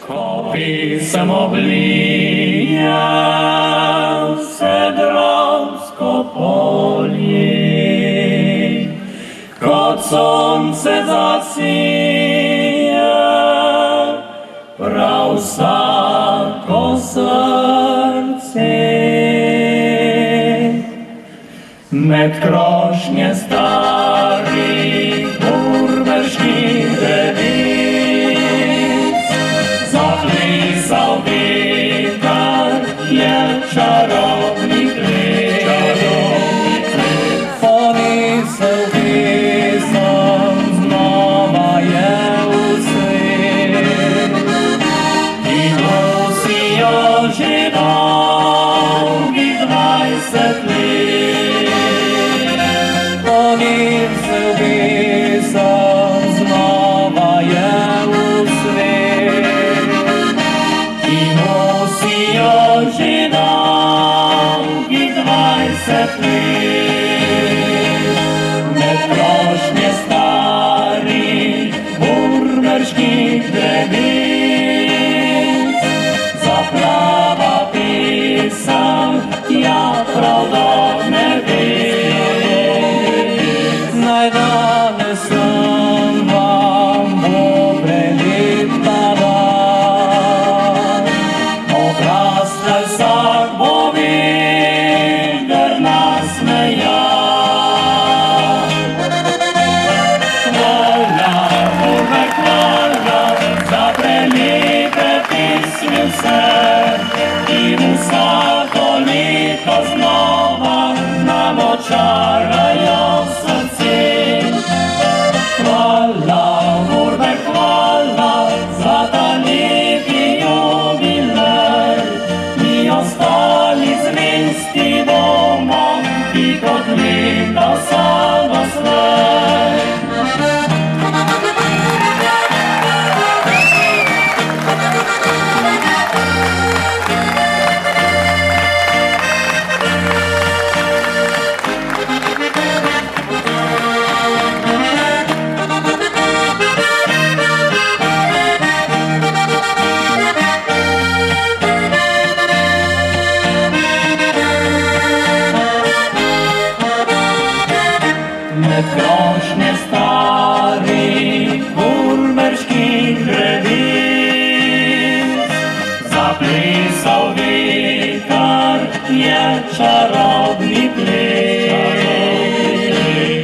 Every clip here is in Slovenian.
Copii să moblie, se drobskopolii, kot sonce zasije, prav vsako srce. Med krošnje starih urmeških devic zaplesal veter, je čarobni ples. Ponesel pesem, znova je v svet, in nosijo že dolgih 20 let. Ponesel pesem, znova je v svet, in nosijo že dolgih 20 let. Med krošnje starih urmeških dreves zaplava pesem, ja prav do nebes. Naj danes sem vam bo preleta dan, odrastel vsak bo vedel nasmejan. Vse, in vsako leto znova nam očarajo srce. Hvala, Urbe, hvala za ta lepi jubilej, mi ostali zvesti bomo, ki kot leta samo slej. Med krošnje starih urmeških dreves zaplesal veter, je čarobni ples.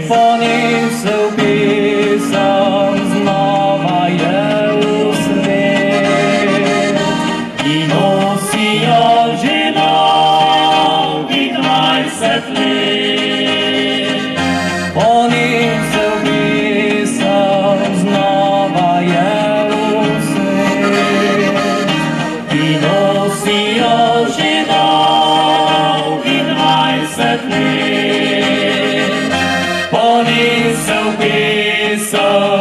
Ponesel pesem, znova je v svet, in nosijo že dolgih 20 let. Ponesel pesem, znova je v svet, in nosijo že dolgih 20 let. Ponesel pesem,